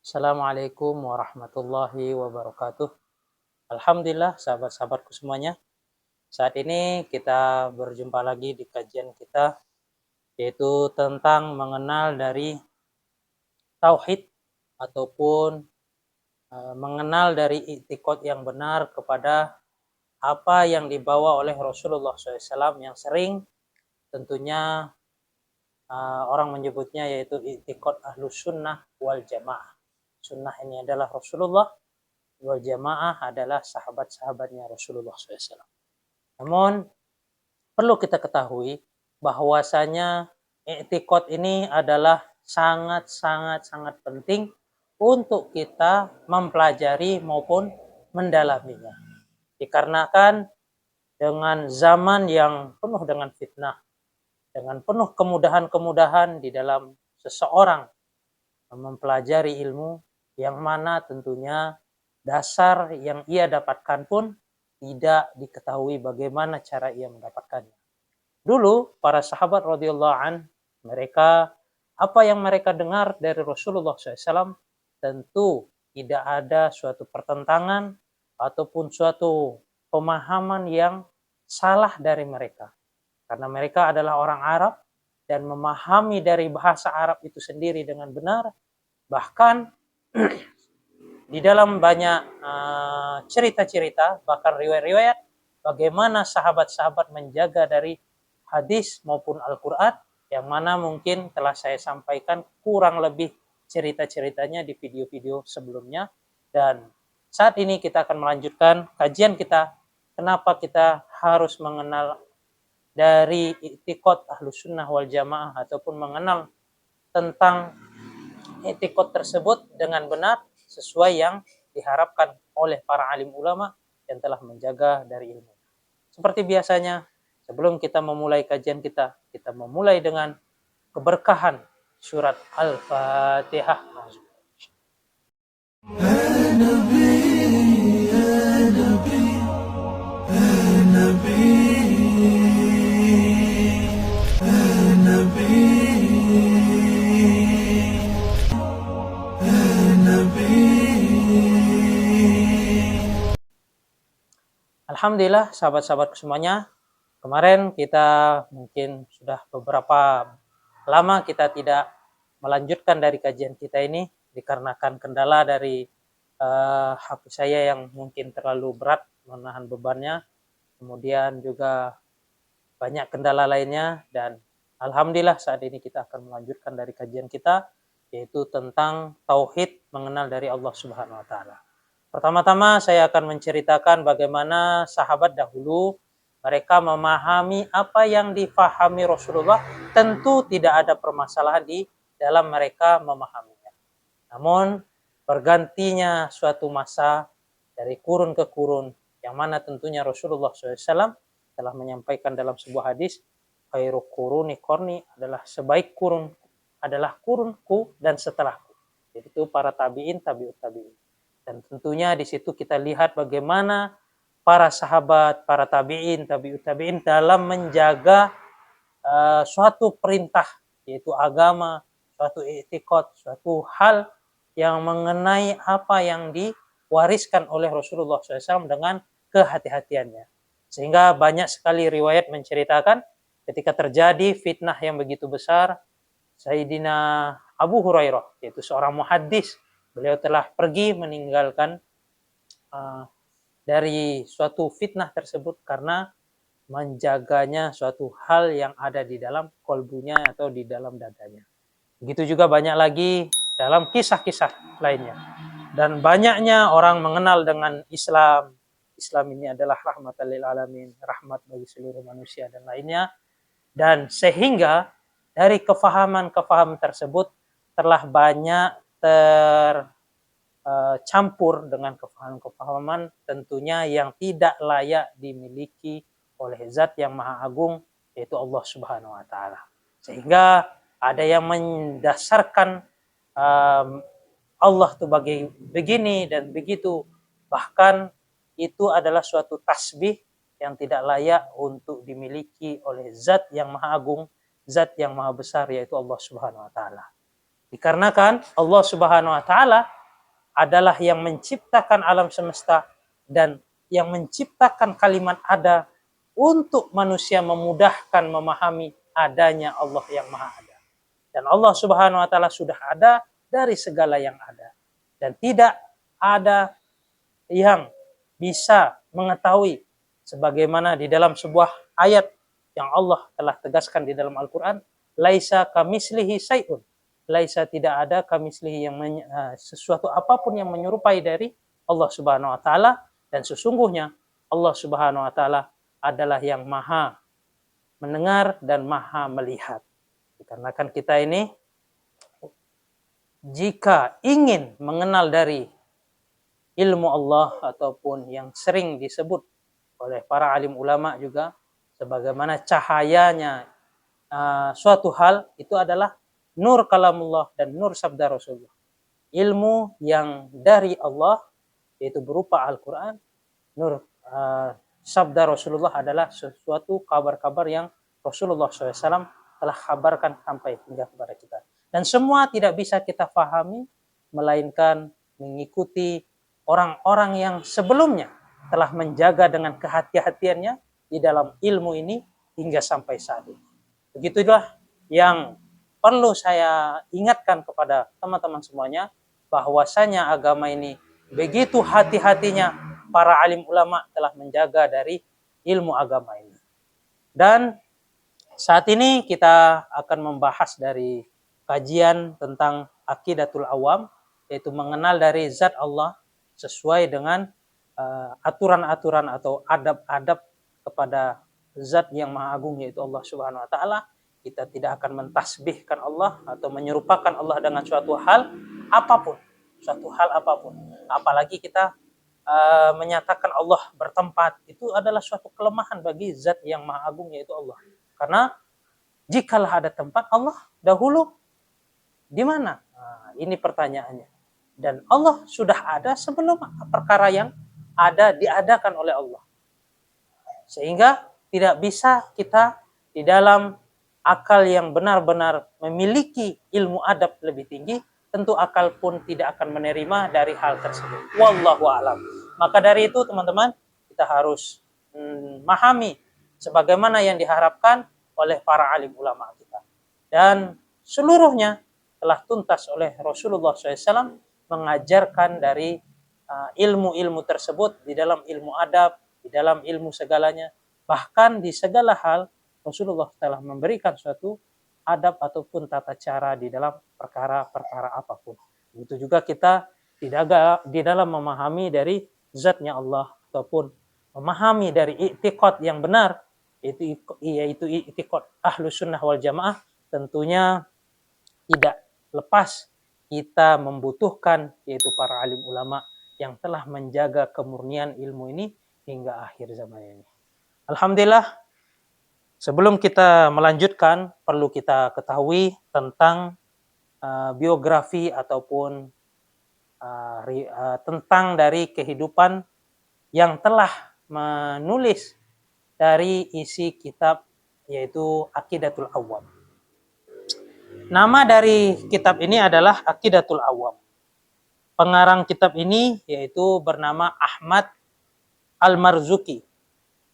Assalamualaikum warahmatullahi wabarakatuh. Alhamdulillah sahabat-sahabatku semuanya. Saat ini kita berjumpa lagi di kajian kita yaitu tentang mengenal dari tauhid ataupun mengenal dari i'tiqad yang benar kepada apa yang dibawa oleh Rasulullah SAW yang sering tentunya orang menyebutnya yaitu i'tiqad ahlus sunnah wal jamaah. Sunnah ini adalah Rasulullah, wal jamaah adalah sahabat-sahabatnya Rasulullah SAW. Namun perlu kita ketahui bahwasanya i'tiqad ini adalah sangat penting untuk kita mempelajari maupun mendalaminya. Dikarenakan dengan zaman yang penuh dengan fitnah, dengan penuh kemudahan-kemudahan di dalam seseorang mempelajari ilmu yang mana tentunya dasar yang ia dapatkan pun tidak diketahui bagaimana cara ia mendapatkannya. Dulu para sahabat radhiyallahu an, mereka apa yang mereka dengar dari Rasulullah SAW tentu tidak ada suatu pertentangan ataupun suatu pemahaman yang salah dari mereka. Karena mereka adalah orang Arab dan memahami dari bahasa Arab itu sendiri dengan benar. Bahkan di dalam banyak cerita-cerita, bahkan riwayat-riwayat, bagaimana sahabat-sahabat menjaga dari hadis maupun Al-Quran, yang mana mungkin telah saya sampaikan kurang lebih cerita-ceritanya di video-video sebelumnya. Dan saat ini kita akan melanjutkan kajian kita, kenapa kita harus mengenal dari i'tiqad ahlus sunnah wal jamaah, ataupun mengenal tentang i'tiqad tersebut dengan benar sesuai yang diharapkan oleh para alim ulama yang telah menjaga dari ilmu. Seperti biasanya, sebelum kita memulai kajian kita memulai dengan keberkahan surat Al-Fatihah. Alhamdulillah sahabat-sahabat semuanya, kemarin kita mungkin sudah beberapa lama kita tidak melanjutkan dari kajian kita ini dikarenakan kendala dari HP saya yang mungkin terlalu berat menahan bebannya, kemudian juga banyak kendala lainnya, dan alhamdulillah saat ini kita akan melanjutkan dari kajian kita yaitu tentang tauhid, mengenal dari Allah Subhanahu wa taala. Pertama-tama saya akan menceritakan bagaimana sahabat dahulu mereka memahami apa yang difahami Rasulullah. Tentu tidak ada permasalahan di dalam mereka memahaminya. Namun bergantinya suatu masa dari kurun ke kurun, yang mana tentunya Rasulullah SAW telah menyampaikan dalam sebuah hadis, khairu quruni qarni, adalah sebaik kurun adalah kurunku dan setelahku, yaitu para tabi'in, tabi'ut tabi'in. Dan tentunya di situ kita lihat bagaimana para sahabat, para tabi'in, tabi'ut tabi'in dalam menjaga suatu perintah, yaitu agama, suatu i'tiqad, suatu hal yang mengenai apa yang diwariskan oleh Rasulullah SAW dengan kehati-hatiannya. Sehingga banyak sekali riwayat menceritakan ketika terjadi fitnah yang begitu besar, Sayyidina Abu Hurairah, yaitu seorang muhaddis, beliau telah pergi meninggalkan dari suatu fitnah tersebut karena menjaganya suatu hal yang ada di dalam kolbunya atau di dalam dadanya. Begitu juga banyak lagi dalam kisah-kisah lainnya. Dan banyaknya orang mengenal dengan Islam. Islam ini adalah rahmatan lil alamin, rahmat bagi seluruh manusia dan lainnya. Dan sehingga dari kefahaman-kefahaman tersebut telah banyak tercampur dengan kefahaman-kefahaman tentunya yang tidak layak dimiliki oleh zat yang maha agung, yaitu Allah Subhanahu wa taala. Sehingga ada yang mendasarkan Allah tuh begini dan begitu, bahkan itu adalah suatu tasbih yang tidak layak untuk dimiliki oleh zat yang maha agung, zat yang maha besar, yaitu Allah Subhanahu wa taala. Dikarenakan Allah Subhanahu wa taala adalah yang menciptakan alam semesta dan yang menciptakan kalimat ada untuk manusia memudahkan memahami adanya Allah yang Maha Ada. Dan Allah Subhanahu wa taala sudah ada dari segala yang ada. Dan tidak ada yang bisa mengetahui sebagaimana di dalam sebuah ayat yang Allah telah tegaskan di dalam Al-Qur'an, laisa kamislihi syai'un. Laisa, tidak ada kamislihi yang sesuatu apapun yang menyerupai dari Allah Subhanahu wa taala, dan sesungguhnya Allah Subhanahu wa taala adalah yang Maha mendengar dan Maha melihat. Dikarenakan kita ini jika ingin mengenal dari ilmu Allah ataupun yang sering disebut oleh para alim ulama juga sebagaimana cahayanya suatu hal itu adalah nur kalamullah dan nur sabda Rasulullah. Ilmu yang dari Allah yaitu berupa Al-Quran, nur sabda Rasulullah adalah sesuatu kabar-kabar yang Rasulullah SAW telah kabarkan sampai hingga kepada kita. Dan semua tidak bisa kita pahami melainkan mengikuti orang-orang yang sebelumnya telah menjaga dengan kehati-hatiannya di dalam ilmu ini hingga sampai saat ini. Begitulah yang perlu saya ingatkan kepada teman-teman semuanya, bahwasanya agama ini begitu hati-hatinya para alim ulama telah menjaga dari ilmu agama ini. Dan saat ini kita akan membahas dari kajian tentang Aqidatul Awam, yaitu mengenal dari zat Allah sesuai dengan aturan-aturan atau adab-adab kepada zat yang maha agung yaitu Allah Subhanahu wa taala. Kita tidak akan mentasbihkan Allah atau menyerupakan Allah dengan suatu hal apapun, apalagi kita menyatakan Allah bertempat. Itu adalah suatu kelemahan bagi zat yang maha agung yaitu Allah. Karena jikalau ada tempat, Allah dahulu di mana? Nah, ini pertanyaannya. Dan Allah sudah ada sebelum perkara yang ada diadakan oleh Allah. Sehingga tidak bisa kita di dalam akal yang benar-benar memiliki ilmu adab lebih tinggi, tentu akal pun tidak akan menerima dari hal tersebut. Wallahu a'lam. Maka dari itu teman-teman, kita harus memahami sebagaimana yang diharapkan oleh para alim ulama kita. Dan seluruhnya telah tuntas oleh Rasulullah SAW mengajarkan dari ilmu-ilmu tersebut di dalam ilmu adab, di dalam ilmu segalanya. Bahkan di segala hal Rasulullah telah memberikan suatu adab ataupun tata cara di dalam perkara-perkara apapun. Begitu juga kita tidak di dalam memahami dari zatnya Allah ataupun memahami dari i'tiqad yang benar, yaitu i'tiqad Ahlus Sunnah wal Jamaah, tentunya tidak lepas kita membutuhkan yaitu para alim ulama yang telah menjaga kemurnian ilmu ini hingga akhir zaman ini. Alhamdulillah. Sebelum kita melanjutkan, perlu kita ketahui tentang biografi ataupun tentang dari kehidupan yang telah menulis dari isi kitab yaitu Aqidatul Awam. Nama dari kitab ini adalah Aqidatul Awam. Pengarang kitab ini yaitu bernama Ahmad Al-Marzuki.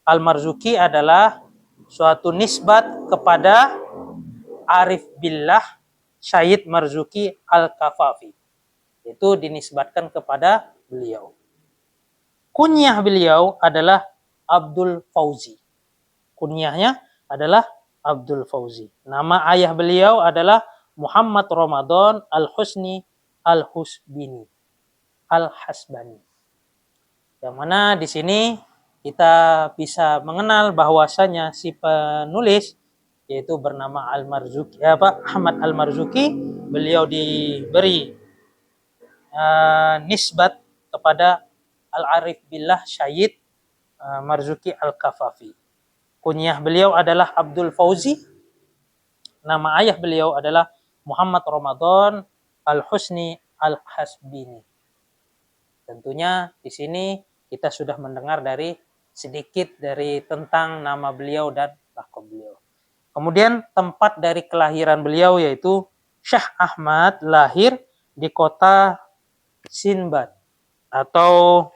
Al-Marzuki adalah suatu nisbat kepada Arif Billah Syahid Marzuki Al-Kafafi. Itu dinisbatkan kepada beliau. Kunyah beliau adalah Abdul Fauzi. Kunyahnya adalah Abdul Fauzi. Nama ayah beliau adalah Muhammad Ramadan Al-Husni Al-Husbini Al-Hasbani. Yang mana di sini kita bisa mengenal bahwasanya si penulis yaitu bernama Al-Marzuki, Ahmad Al-Marzuki, beliau diberi nisbat kepada Al-Arif Billah Syahid Marzuki Al-Kafafi. Kunyah beliau adalah Abdul Fauzi. Nama ayah beliau adalah Muhammad Ramadan Al-Husni Al-Hasbini. Tentunya di sini kita sudah mendengar dari sedikit dari tentang nama beliau dan lakab beliau. Kemudian tempat dari kelahiran beliau yaitu Syah Ahmad lahir di kota Sinbad atau